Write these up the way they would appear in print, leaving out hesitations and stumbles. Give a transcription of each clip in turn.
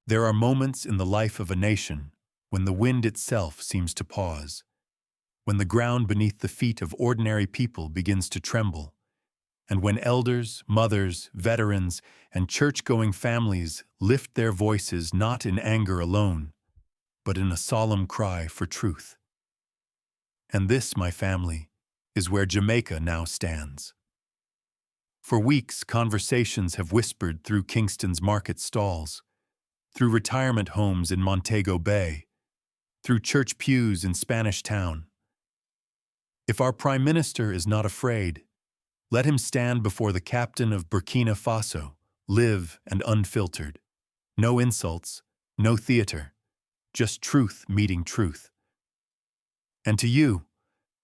There are moments in the life of a nation when the wind itself seems to pause, when the ground beneath the feet of ordinary people begins to tremble, and when elders, mothers, veterans, and church-going families lift their voices not in anger alone, but in a solemn cry for truth. And this, my family, is where Jamaica now stands. For weeks, conversations have whispered through Kingston's market stalls, through retirement homes in Montego Bay, through church pews in Spanish Town. If our Prime Minister is not afraid, let him stand before the captain of Burkina Faso, live and unfiltered. No insults, no theater, just truth meeting truth. And to you,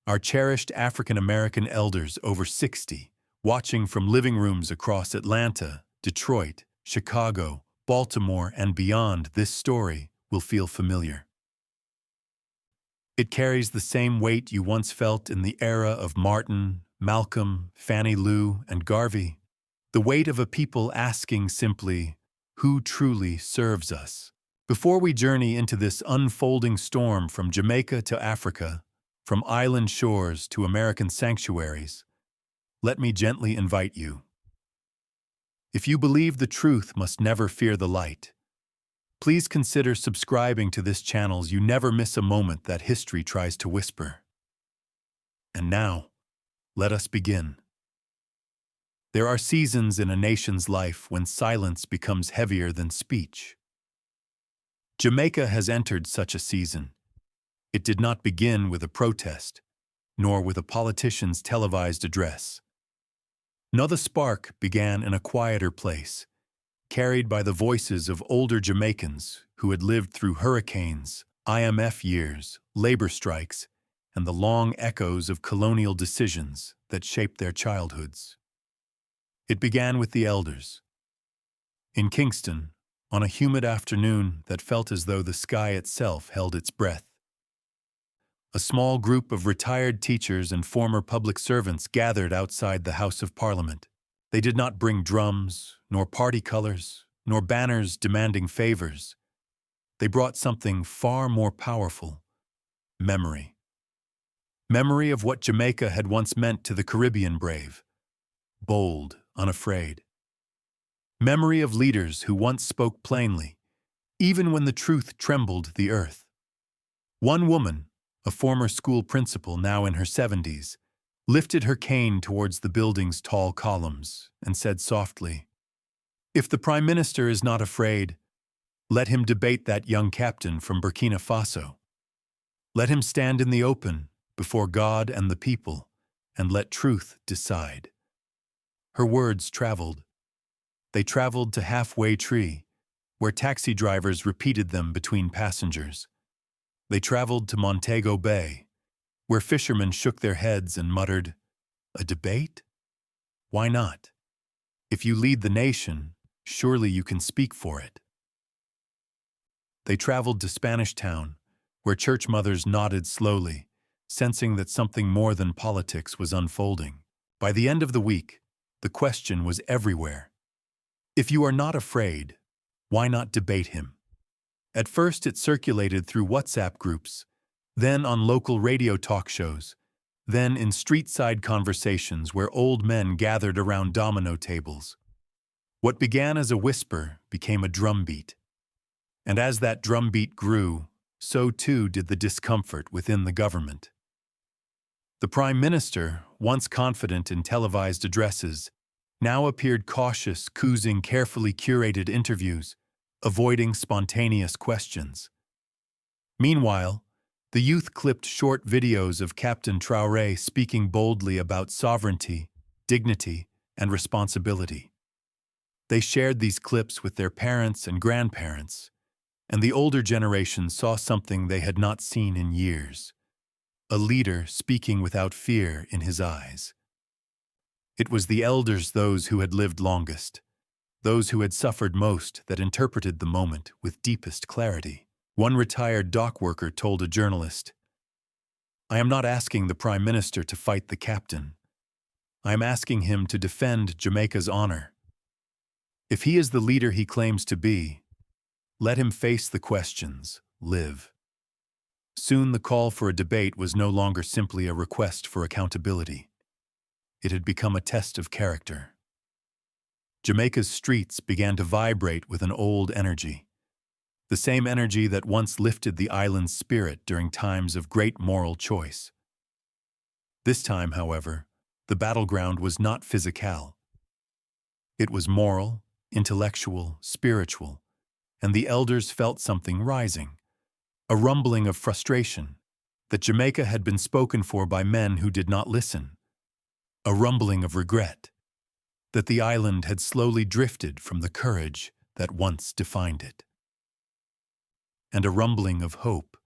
our cherished African-American elders over 60, watching from living rooms across Atlanta, Detroit, Chicago, Baltimore, and beyond, this story will feel familiar. It carries the same weight you once felt in the era of Martin, Malcolm, Fannie Lou, and Garvey, the weight of a people asking simply, who truly serves us? Before we journey into this unfolding storm from Jamaica to Africa, from island shores to American sanctuaries, let me gently invite you. If you believe the truth must never fear the light, please consider subscribing to this channel so you never miss a moment that history tries to whisper. And now, let us begin. There are seasons in a nation's life when silence becomes heavier than speech. Jamaica has entered such a season. It did not begin with a protest, nor with a politician's televised address. No, the spark began in a quieter place, carried by the voices of older Jamaicans who had lived through hurricanes, IMF years, labor strikes, and the long echoes of colonial decisions that shaped their childhoods. It began with the elders. In Kingston, on a humid afternoon that felt as though the sky itself held its breath, a small group of retired teachers and former public servants gathered outside the House of Parliament. They did not bring drums, nor party colors, nor banners demanding favors. They brought something far more powerful: memory. Memory of what Jamaica had once meant to the Caribbean brave, bold, unafraid. Memory of leaders who once spoke plainly, even when the truth trembled the earth. One woman, a former school principal now in her 70s, lifted her cane towards the building's tall columns and said softly, "If the Prime Minister is not afraid, let him debate that young captain from Burkina Faso. Let him stand in the open before God and the people, and let truth decide." Her words traveled. They traveled to Halfway Tree, where taxi drivers repeated them between passengers. They traveled to Montego Bay, where fishermen shook their heads and muttered, "A debate? Why not? If you lead the nation, surely you can speak for it." They traveled to Spanish Town, where church mothers nodded slowly, sensing that something more than politics was unfolding. By the end of the week, the question was everywhere. If you are not afraid, why not debate him? At first it circulated through WhatsApp groups, then on local radio talk shows, then in street-side conversations where old men gathered around domino tables. What began as a whisper became a drumbeat. And as that drumbeat grew, so too did the discomfort within the government. The Prime Minister, once confident in televised addresses, now appeared cautious, choosing carefully curated interviews, avoiding spontaneous questions. Meanwhile, the youth clipped short videos of Captain Traoré speaking boldly about sovereignty, dignity, and responsibility. They shared these clips with their parents and grandparents, and the older generation saw something they had not seen in years: a leader speaking without fear in his eyes. It was the elders, those who had lived longest, those who had suffered most, that interpreted the moment with deepest clarity. One retired dock worker told a journalist, "I am not asking the Prime Minister to fight the captain. I am asking him to defend Jamaica's honor. If he is the leader he claims to be, Let him face the questions, live. Soon the call for a debate was no longer simply a request for accountability. It had become a test of character. Jamaica's streets began to vibrate with an old energy, the same energy that once lifted the island's spirit during times of great moral choice. This time, however, the battleground was not physical. It was moral, intellectual, spiritual, and the elders felt something rising, a rumbling of frustration that Jamaica had been spoken for by men who did not listen, a rumbling of regret that the island had slowly drifted from the courage that once defined it, and a rumbling of hope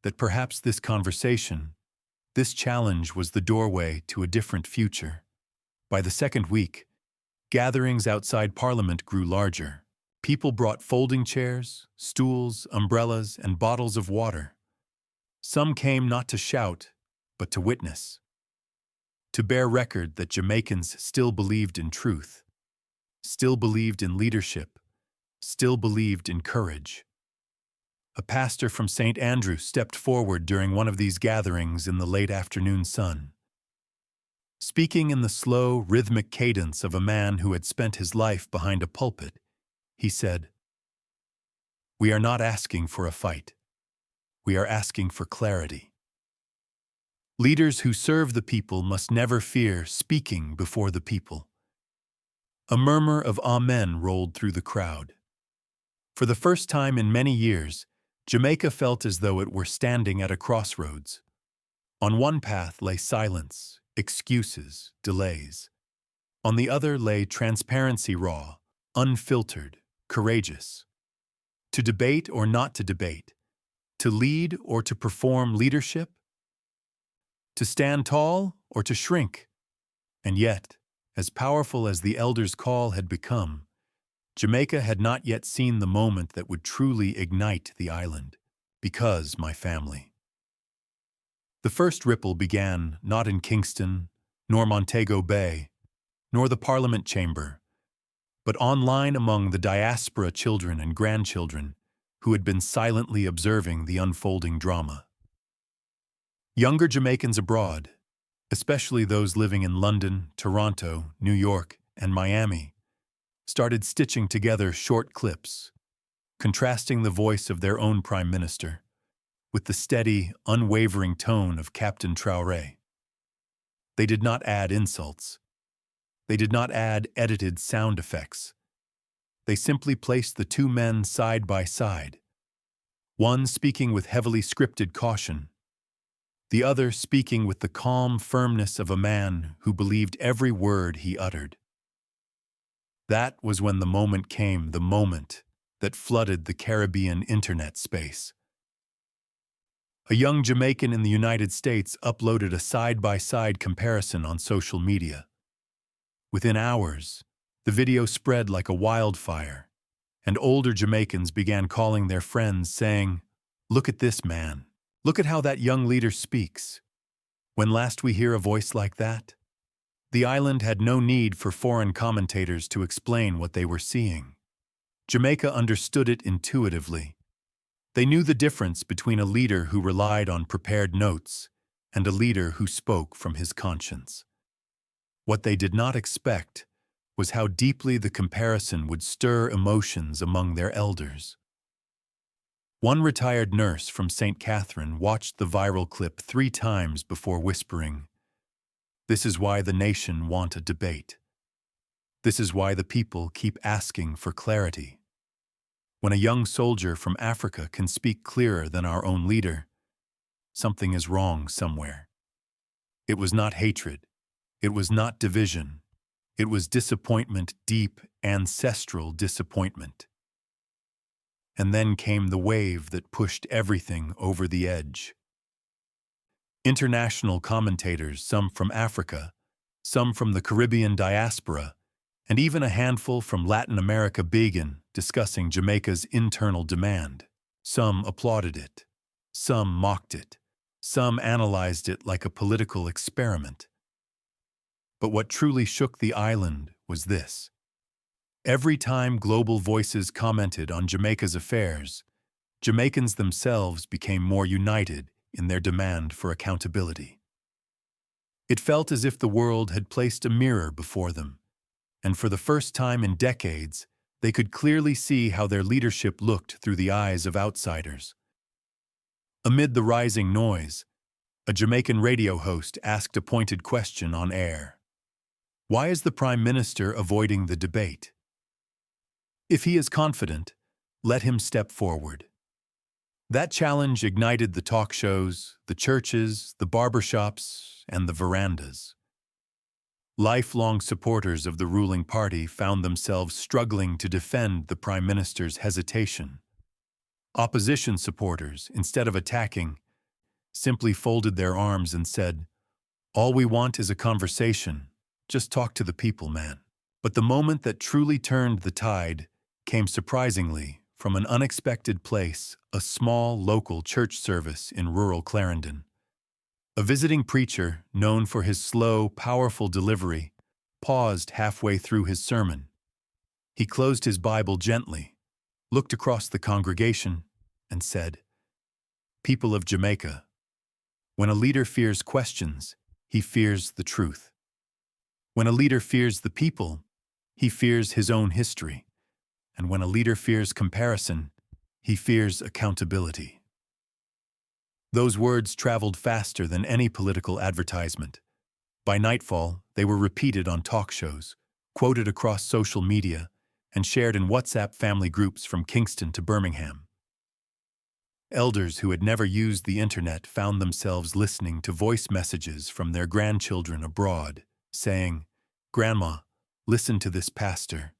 that perhaps this conversation, this challenge was the doorway to a different future. By the second week, gatherings outside Parliament grew larger. People brought folding chairs, stools, umbrellas, and bottles of water. Some came not to shout, but to witness, to bear record that Jamaicans still believed in truth, still believed in leadership, still believed in courage. A pastor from St. Andrew stepped forward during one of these gatherings in the late afternoon sun. Speaking in the slow, rhythmic cadence of a man who had spent his life behind a pulpit, he said, "We are not asking for a fight. We are asking for clarity. Leaders who serve the people must never fear speaking before the people." A murmur of amen rolled through the crowd. For the first time in many years, Jamaica felt as though it were standing at a crossroads. On one path lay silence, excuses, delays. On the other lay transparency raw, unfiltered, courageous. To debate or not to debate, to lead or to perform leadership, to stand tall or to shrink. And yet, as powerful as the elders' call had become, Jamaica had not yet seen the moment that would truly ignite the island. Because, my family. The first ripple began not in Kingston, nor Montego Bay, nor the Parliament chamber, but online among the diaspora children and grandchildren who had been silently observing the unfolding drama. Younger Jamaicans abroad, especially those living in London, Toronto, New York, and Miami, started stitching together short clips, contrasting the voice of their own prime minister with the steady, unwavering tone of Captain Traoré. They did not add insults. They did not add edited sound effects. They simply placed the two men side by side, one speaking with heavily scripted caution, the other speaking with the calm firmness of a man who believed every word he uttered. That was when the moment came, the moment that flooded the Caribbean internet space. A young Jamaican in the United States uploaded a side-by-side comparison on social media. Within hours, the video spread like a wildfire, and older Jamaicans began calling their friends, saying, "Look at this man. Look at how that young leader speaks. When last we hear a voice like that?" The island had no need for foreign commentators to explain what they were seeing. Jamaica understood it intuitively. They knew the difference between a leader who relied on prepared notes and a leader who spoke from his conscience. What they did not expect was how deeply the comparison would stir emotions among their elders. One retired nurse from St. Catherine watched the viral clip 3 times before whispering, "This is why the nation want a debate. This is why the people keep asking for clarity. When a young soldier from Africa can speak clearer than our own leader, something is wrong somewhere." It was not hatred. It was not division. It was disappointment, deep, ancestral disappointment. And then came the wave that pushed everything over the edge. International commentators, some from Africa, some from the Caribbean diaspora, and even a handful from Latin America began discussing Jamaica's internal demand. Some applauded it. Some mocked it. Some analyzed it like a political experiment. But what truly shook the island was this. Every time global voices commented on Jamaica's affairs, Jamaicans themselves became more united in their demand for accountability. It felt as if the world had placed a mirror before them, and for the first time in decades, they could clearly see how their leadership looked through the eyes of outsiders. Amid the rising noise, a Jamaican radio host asked a pointed question on air. Why is the Prime Minister avoiding the debate? If he is confident, let him step forward. That challenge ignited the talk shows, the churches, the barbershops, and the verandas. Lifelong supporters of the ruling party found themselves struggling to defend the Prime Minister's hesitation. Opposition supporters, instead of attacking, simply folded their arms and said, "All we want is a conversation. Just talk to the people, man." But the moment that truly turned the tide came surprisingly from an unexpected place, a small local church service in rural Clarendon. A visiting preacher, known for his slow, powerful delivery, paused halfway through his sermon. He closed his Bible gently, looked across the congregation, and said, "People of Jamaica, when a leader fears questions, he fears the truth. When a leader fears the people, he fears his own history. And when a leader fears comparison, he fears accountability." Those words traveled faster than any political advertisement. By nightfall, they were repeated on talk shows, quoted across social media, and shared in WhatsApp family groups from Kingston to Birmingham. Elders who had never used the internet found themselves listening to voice messages from their grandchildren abroad, saying, "Grandma, listen to this pastor.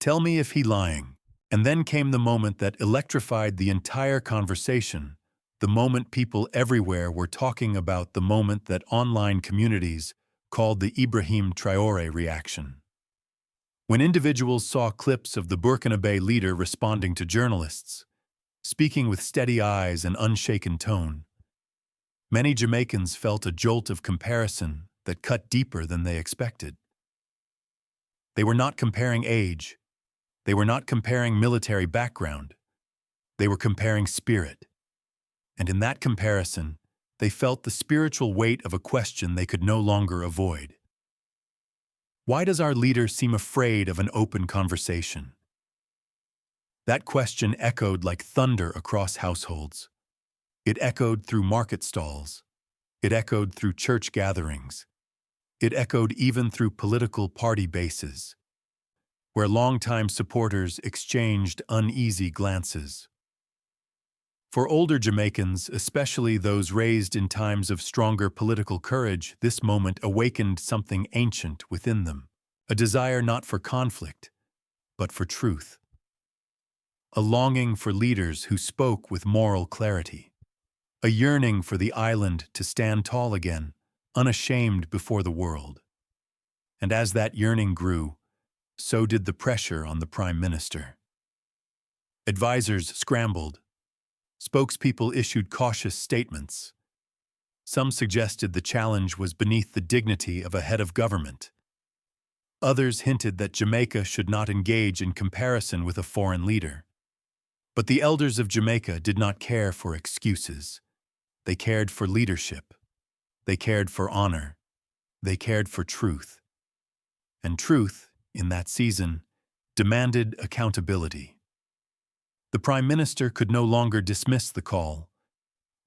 Tell me if he lying." And then came the moment that electrified the entire conversation, the moment people everywhere were talking about, the moment that online communities called the Ibrahim Traoré reaction. When individuals saw clips of the Montego Bay leader responding to journalists, speaking with steady eyes and unshaken tone, many Jamaicans felt a jolt of comparison that cut deeper than they expected. They were not comparing age. They were not comparing military background. They were comparing spirit. And in that comparison, they felt the spiritual weight of a question they could no longer avoid. Why does our leader seem afraid of an open conversation? That question echoed like thunder across households. It echoed through market stalls. It echoed through church gatherings. It echoed even through political party bases, where longtime supporters exchanged uneasy glances. For older Jamaicans, especially those raised in times of stronger political courage, this moment awakened something ancient within them, a desire not for conflict, but for truth. A longing for leaders who spoke with moral clarity. A yearning for the island to stand tall again, unashamed before the world. And as that yearning grew, so did the pressure on the Prime Minister. Advisors scrambled. Spokespeople issued cautious statements. Some suggested the challenge was beneath the dignity of a head of government. Others hinted that Jamaica should not engage in comparison with a foreign leader. But the elders of Jamaica did not care for excuses. They cared for leadership. They cared for honor. They cared for truth. And truth, in that season, demanded accountability. The Prime Minister could no longer dismiss the call,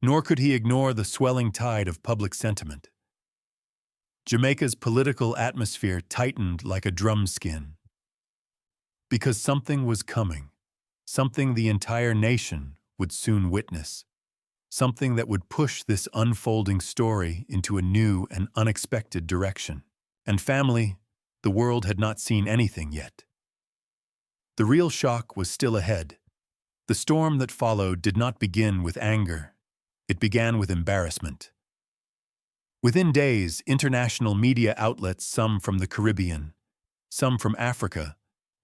nor could he ignore the swelling tide of public sentiment. Jamaica's political atmosphere tightened like a drum skin. Because something was coming, something the entire nation would soon witness, something that would push this unfolding story into a new and unexpected direction. And family, the world had not seen anything yet. The real shock was still ahead. The storm that followed did not begin with anger. It began with embarrassment. Within days, international media outlets, some from the Caribbean, some from Africa,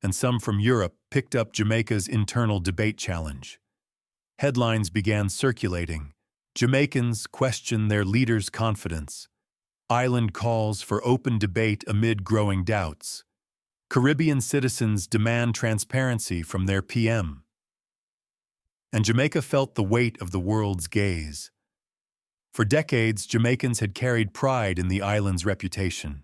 and some from Europe, picked up Jamaica's internal debate challenge. Headlines began circulating. Jamaicans question their leader's confidence. Island calls for open debate amid growing doubts. Caribbean citizens demand transparency from their PM. And Jamaica felt the weight of the world's gaze. For decades, Jamaicans had carried pride in the island's reputation.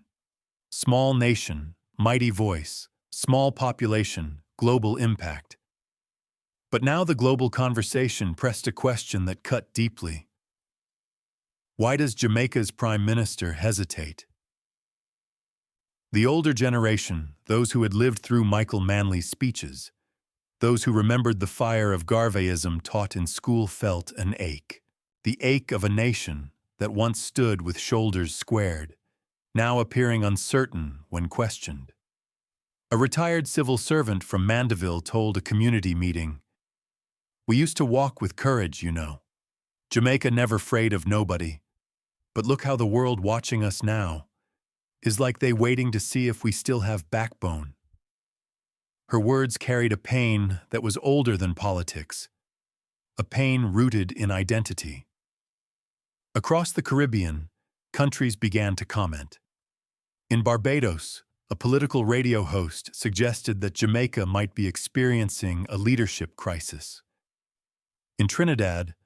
Small nation, mighty voice, small population, global impact. But now the global conversation pressed a question that cut deeply. Why does Jamaica's Prime Minister hesitate? The older generation, those who had lived through Michael Manley's speeches, those who remembered the fire of Garveyism taught in school, felt an ache. The ache of a nation that once stood with shoulders squared, now appearing uncertain when questioned. A retired civil servant from Mandeville told a community meeting, "We used to walk with courage, you know. Jamaica never afraid of nobody. But look how the world watching us now is like they waiting to see if we still have backbone." Her words carried a pain that was older than politics, a pain rooted in identity. Across the Caribbean, countries began to comment. In Barbados, a political radio host suggested that Jamaica might be experiencing a leadership crisis. In Trinidad,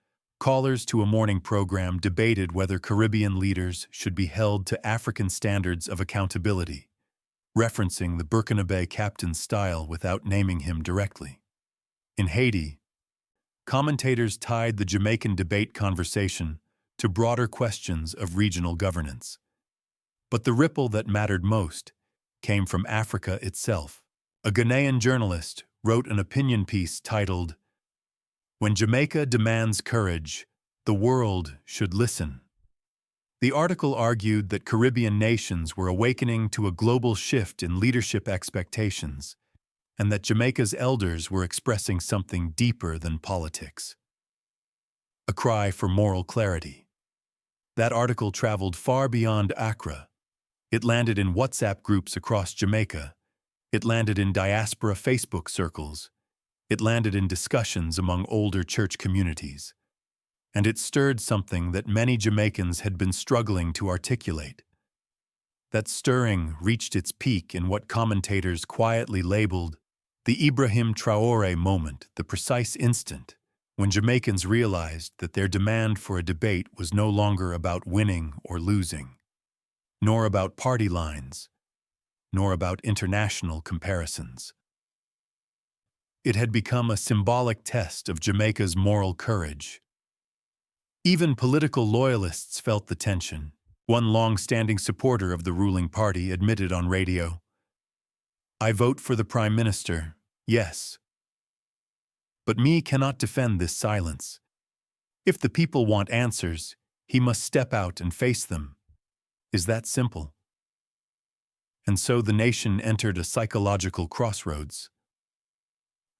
callers to a morning program debated whether Caribbean leaders should be held to African standards of accountability, referencing the Bay captain's style without naming him directly. In Haiti, commentators tied the Jamaican debate conversation to broader questions of regional governance. But the ripple that mattered most came from Africa itself. A Ghanaian journalist wrote an opinion piece titled, "When Jamaica Demands Courage, the World Should Listen." The article argued that Caribbean nations were awakening to a global shift in leadership expectations, and that Jamaica's elders were expressing something deeper than politics. A cry for moral clarity. That article traveled far beyond Accra. It landed in WhatsApp groups across Jamaica. It landed in diaspora Facebook circles. It landed in discussions among older church communities. And it stirred something that many Jamaicans had been struggling to articulate. That stirring reached its peak in what commentators quietly labeled the Ibrahim Traoré moment, the precise instant when Jamaicans realized that their demand for a debate was no longer about winning or losing, nor about party lines, nor about international comparisons. It had become a symbolic test of Jamaica's moral courage. Even political loyalists felt the tension. One long-standing supporter of the ruling party admitted on radio, "I vote for the Prime Minister, yes. But me cannot defend this silence. If the people want answers, he must step out and face them. Is that simple?" And so the nation entered a psychological crossroads.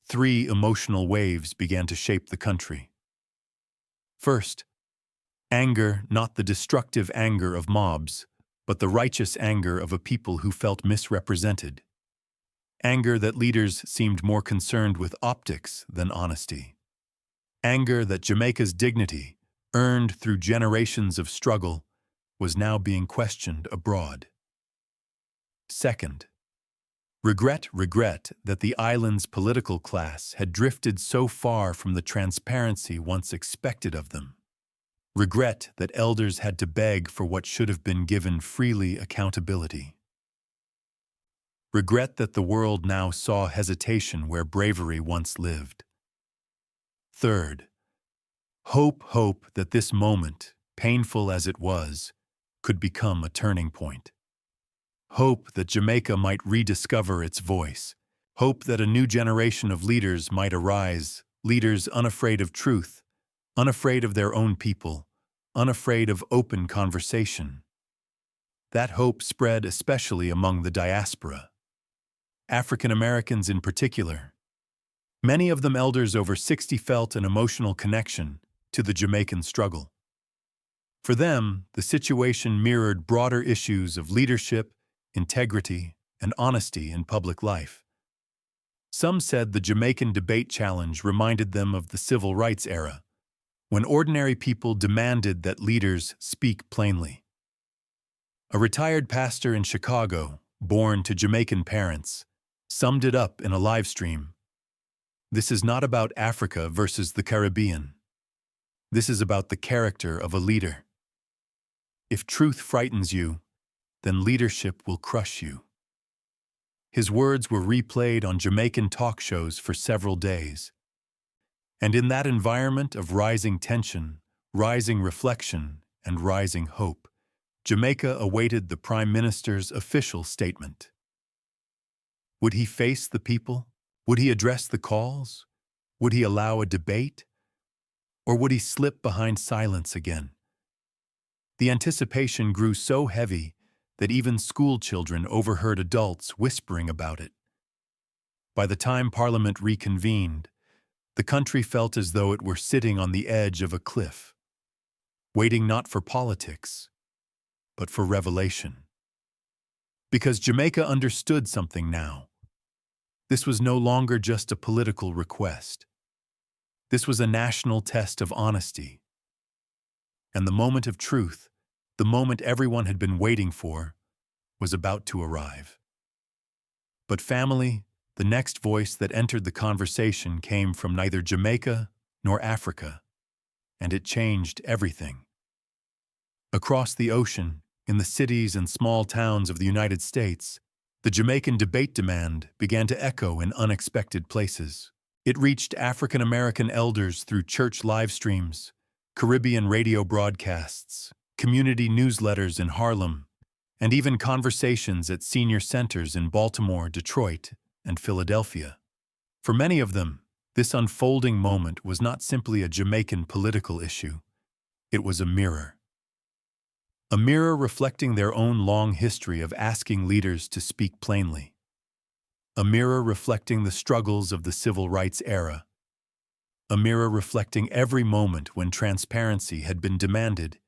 3 emotional waves began to shape the country. First, anger, not the destructive anger of mobs, but the righteous anger of a people who felt misrepresented. Anger that leaders seemed more concerned with optics than honesty. Anger that Jamaica's dignity, earned through generations of struggle, was now being questioned abroad. Second, regret that the island's political class had drifted so far from the transparency once expected of them. Regret that elders had to beg for what should have been given freely accountability. Regret that the world now saw hesitation where bravery once lived. Third, hope that this moment, painful as it was, could become a turning point. Hope that Jamaica might rediscover its voice. Hope that a new generation of leaders might arise, leaders unafraid of truth, unafraid of their own people, unafraid of open conversation. That hope spread especially among the diaspora. African Americans in particular. Many of them elders over 60 felt an emotional connection to the Jamaican struggle. For them, the situation mirrored broader issues of leadership, integrity, and honesty in public life. Some said the Jamaican debate challenge reminded them of the civil rights era, when ordinary people demanded that leaders speak plainly. A retired pastor in Chicago, born to Jamaican parents, summed it up in a live stream. This is not about Africa versus the Caribbean. This is about the character of a leader. If truth frightens you, then leadership will crush you. His words were replayed on Jamaican talk shows for several days. And in that environment of rising tension, rising reflection, and rising hope, Jamaica awaited the Prime Minister's official statement. Would he face the people? Would he address the calls? Would he allow a debate? Or would he slip behind silence again? The anticipation grew so heavy that even school children overheard adults whispering about it. By the time Parliament reconvened, the country felt as though it were sitting on the edge of a cliff, waiting not for politics, but for revelation. Because Jamaica understood something now. This was no longer just a political request. This was a national test of honesty. And the moment of truth, the moment everyone had been waiting for, was about to arrive. But family, the next voice that entered the conversation came from neither Jamaica nor Africa, and it changed everything. Across the ocean, in the cities and small towns of the United States, the Jamaican debate demand began to echo in unexpected places. It reached African American elders through church live streams, Caribbean radio broadcasts, community newsletters in Harlem, and even conversations at senior centers in Baltimore, Detroit, and Philadelphia. For many of them, this unfolding moment was not simply a Jamaican political issue. It was a mirror. A mirror reflecting their own long history of asking leaders to speak plainly. A mirror reflecting the struggles of the civil rights era. A mirror reflecting every moment when transparency had been demanded,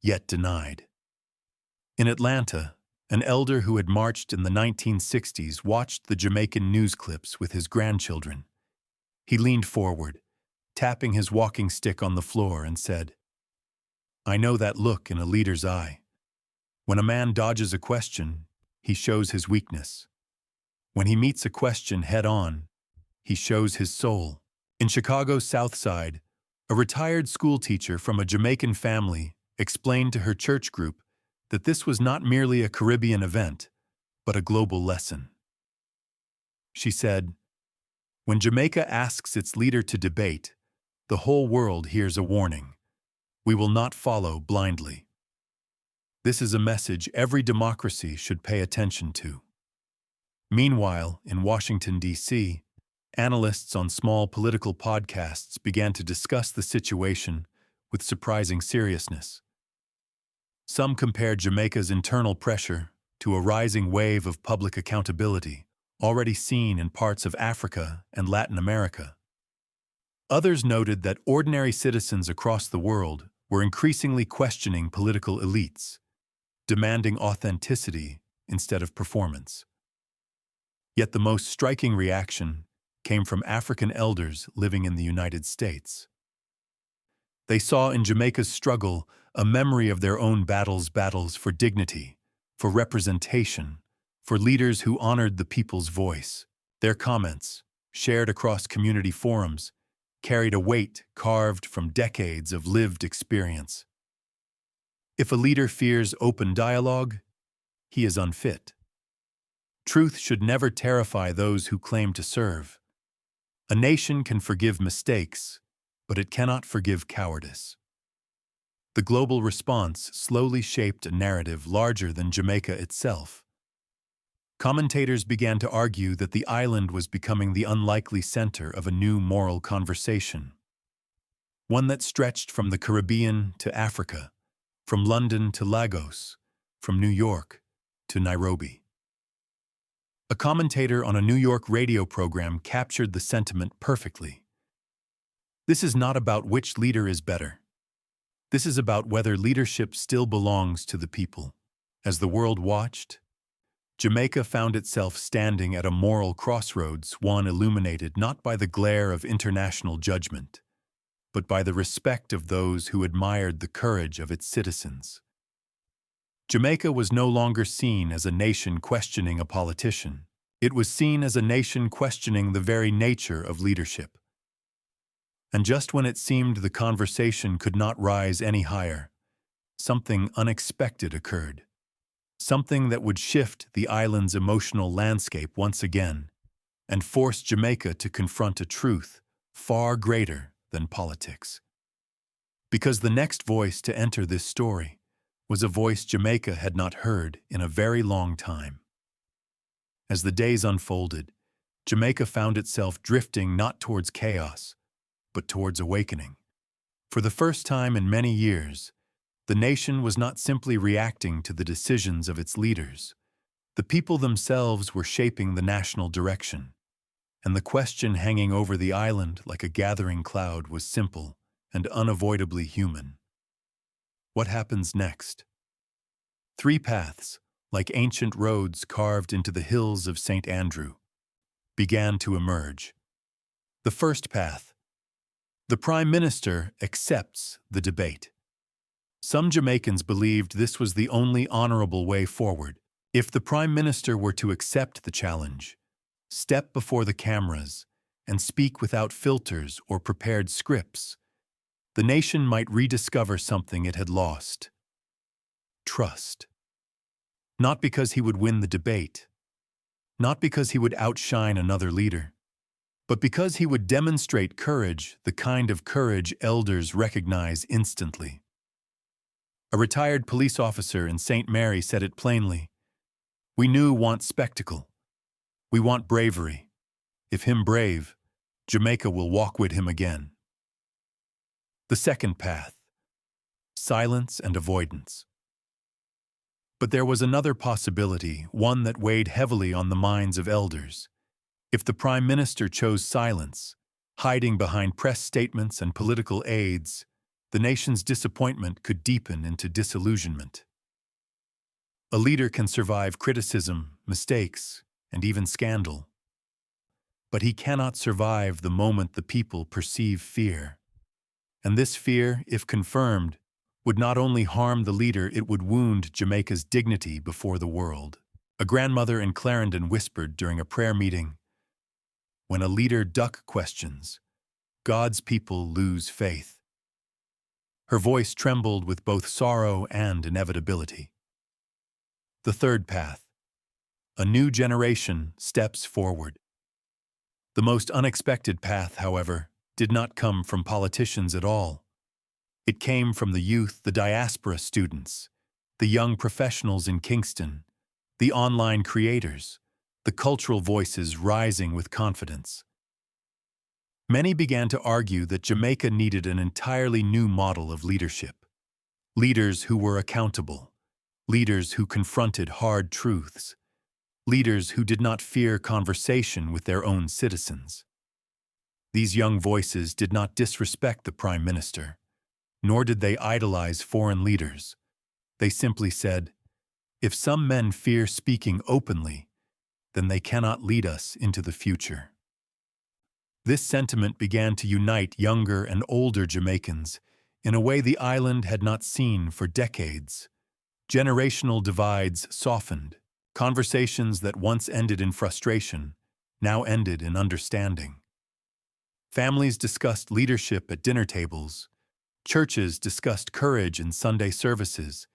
yet denied. In Atlanta, an elder who had marched in the 1960s watched the Jamaican news clips with his grandchildren. He leaned forward, tapping his walking stick on the floor, and said, "I know that look in a leader's eye. When a man dodges a question, he shows his weakness. When he meets a question head-on, he shows his soul." In Chicago's South Side, a retired schoolteacher from a Jamaican family explained to her church group that this was not merely a Caribbean event, but a global lesson. She said, "When Jamaica asks its leader to debate, the whole world hears a warning. We will not follow blindly." This is a message every democracy should pay attention to. Meanwhile, in Washington, D.C., analysts on small political podcasts began to discuss the situation with surprising seriousness. Some compared Jamaica's internal pressure to a rising wave of public accountability already seen in parts of Africa and Latin America. Others noted that ordinary citizens across the world were increasingly questioning political elites, demanding authenticity instead of performance. Yet the most striking reaction came from African elders living in the United States. They saw in Jamaica's struggle a memory of their own battles for dignity, for representation, for leaders who honored the people's voice. Their comments, shared across community forums, carried a weight carved from decades of lived experience. If a leader fears open dialogue, he is unfit. Truth should never terrify those who claim to serve. A nation can forgive mistakes, but it cannot forgive cowardice. The global response slowly shaped a narrative larger than Jamaica itself. Commentators began to argue that the island was becoming the unlikely center of a new moral conversation, one that stretched from the Caribbean to Africa, from London to Lagos, from New York to Nairobi. A commentator on a New York radio program captured the sentiment perfectly. This is not about which leader is better. This is about whether leadership still belongs to the people. As the world watched, Jamaica found itself standing at a moral crossroads, one illuminated not by the glare of international judgment, but by the respect of those who admired the courage of its citizens. Jamaica was no longer seen as a nation questioning a politician. It was seen as a nation questioning the very nature of leadership. And just when it seemed the conversation could not rise any higher, something unexpected occurred. Something that would shift the island's emotional landscape once again and force Jamaica to confront a truth far greater than politics. Because the next voice to enter this story was a voice Jamaica had not heard in a very long time. As the days unfolded, Jamaica found itself drifting not towards chaos, but towards awakening. For the first time in many years, the nation was not simply reacting to the decisions of its leaders. The people themselves were shaping the national direction. And the question hanging over the island like a gathering cloud was simple and unavoidably human. What happens next? 3 paths, like ancient roads carved into the hills of St. Andrew, began to emerge. The first path. The Prime Minister accepts the debate. Some Jamaicans believed this was the only honorable way forward. If the Prime Minister were to accept the challenge, step before the cameras, and speak without filters or prepared scripts, the nation might rediscover something it had lost: trust. Not because he would win the debate, not because he would outshine another leader, but because he would demonstrate courage, the kind of courage elders recognize instantly. A retired police officer in St. Mary said it plainly: "We want spectacle. We want bravery. If him brave, Jamaica will walk with him again." The second path. Silence and avoidance. But there was another possibility, one that weighed heavily on the minds of elders. If the Prime Minister chose silence, hiding behind press statements and political aids, the nation's disappointment could deepen into disillusionment. A leader can survive criticism, mistakes, and even scandal. But he cannot survive the moment the people perceive fear. And this fear, if confirmed, would not only harm the leader, it would wound Jamaica's dignity before the world. A grandmother in Clarendon whispered during a prayer meeting, "When a leader duck questions, God's people lose faith." Her voice trembled with both sorrow and inevitability. The third path. A new generation steps forward. The most unexpected path, however, did not come from politicians at all. It came from the youth, the diaspora students, the young professionals in Kingston, the online creators, the cultural voices rising with confidence. Many began to argue that Jamaica needed an entirely new model of leadership. Leaders who were accountable, leaders who confronted hard truths, leaders who did not fear conversation with their own citizens. These young voices did not disrespect the Prime Minister, nor did they idolize foreign leaders. They simply said, "If some men fear speaking openly, then they cannot lead us into the future." This sentiment began to unite younger and older Jamaicans in a way the island had not seen for decades. Generational divides softened. Conversations that once ended in frustration now ended in understanding. Families discussed leadership at dinner tables. Churches discussed courage in Sunday services.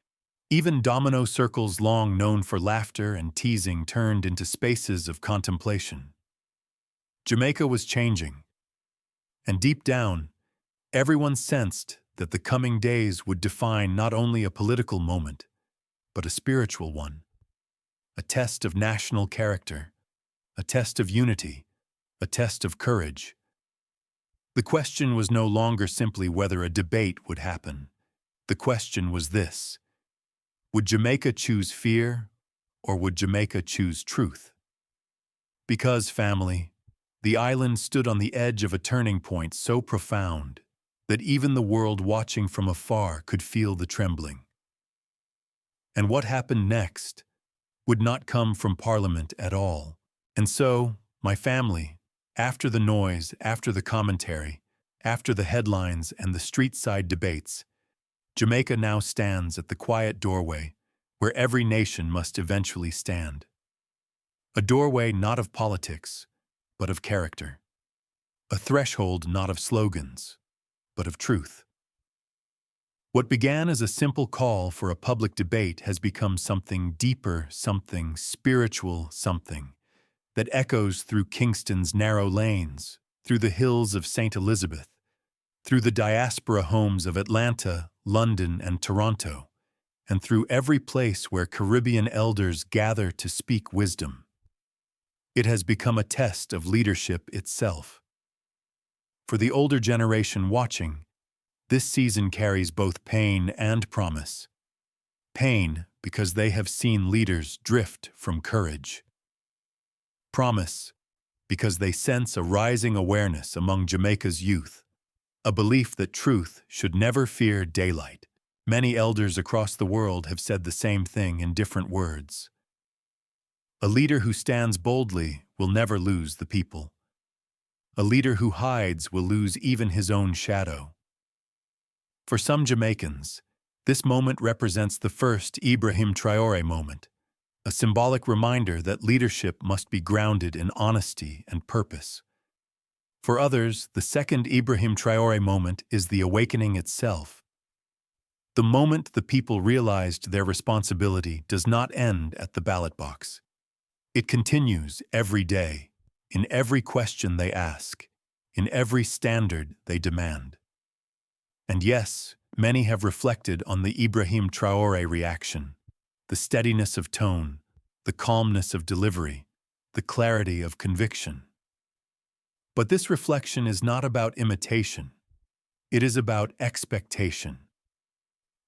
Even domino circles long known for laughter and teasing turned into spaces of contemplation. Jamaica was changing. And deep down, everyone sensed that the coming days would define not only a political moment, but a spiritual one. A test of national character, a test of unity, a test of courage. The question was no longer simply whether a debate would happen. The question was this: would Jamaica choose fear, or would Jamaica choose truth? Because, family, the island stood on the edge of a turning point so profound that even the world watching from afar could feel the trembling. And what happened next would not come from Parliament at all. And so, my family, after the noise, after the commentary, after the headlines and the street-side debates, Jamaica now stands at the quiet doorway where every nation must eventually stand. A doorway not of politics, but of character. A threshold not of slogans, but of truth. What began as a simple call for a public debate has become something deeper, something spiritual, something that echoes through Kingston's narrow lanes, through the hills of St. Elizabeth, through the diaspora homes of Atlanta, London, and Toronto, and through every place where Caribbean elders gather to speak wisdom. It has become a test of leadership itself. For the older generation watching, this season carries both pain and promise. Pain because they have seen leaders drift from courage. Promise because they sense a rising awareness among Jamaica's youth, a belief that truth should never fear daylight. Many elders across the world have said the same thing in different words. A leader who stands boldly will never lose the people. A leader who hides will lose even his own shadow. For some Jamaicans, this moment represents the first Ibrahim Traoré moment, a symbolic reminder that leadership must be grounded in honesty and purpose. For others, the second Ibrahim Traoré moment is the awakening itself. The moment the people realized their responsibility does not end at the ballot box. It continues every day, in every question they ask, in every standard they demand. And yes, many have reflected on the Ibrahim Traoré reaction, the steadiness of tone, the calmness of delivery, the clarity of conviction. But this reflection is not about imitation. It is about expectation,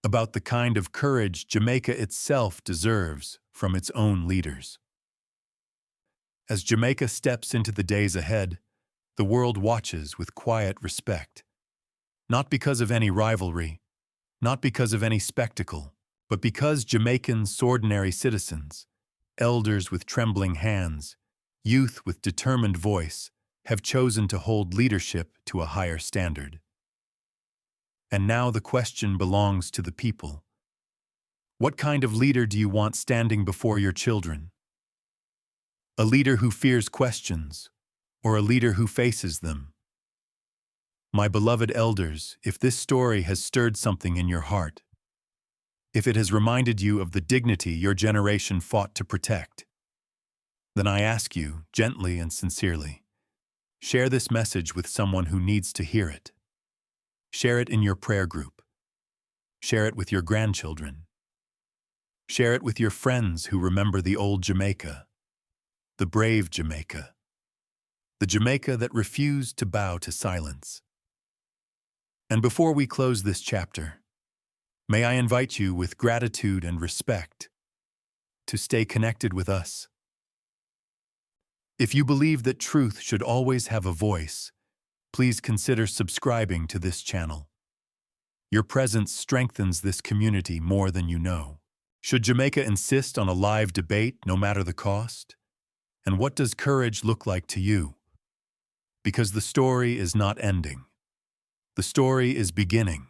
about the kind of courage Jamaica itself deserves from its own leaders. As Jamaica steps into the days ahead, the world watches with quiet respect. Not because of any rivalry, not because of any spectacle, but because Jamaicans, ordinary citizens, elders with trembling hands, youth with determined voice, have chosen to hold leadership to a higher standard. And now the question belongs to the people. What kind of leader do you want standing before your children? A leader who fears questions, or a leader who faces them? My beloved elders, if this story has stirred something in your heart, if it has reminded you of the dignity your generation fought to protect, then I ask you, gently and sincerely, share this message with someone who needs to hear it. Share it in your prayer group. Share it with your grandchildren. Share it with your friends who remember the old Jamaica, the brave Jamaica, the Jamaica that refused to bow to silence. And before we close this chapter, may I invite you with gratitude and respect to stay connected with us. If you believe that truth should always have a voice, please consider subscribing to this channel. Your presence strengthens this community more than you know. Should Jamaica insist on a live debate no matter the cost? And what does courage look like to you? Because the story is not ending. The story is beginning.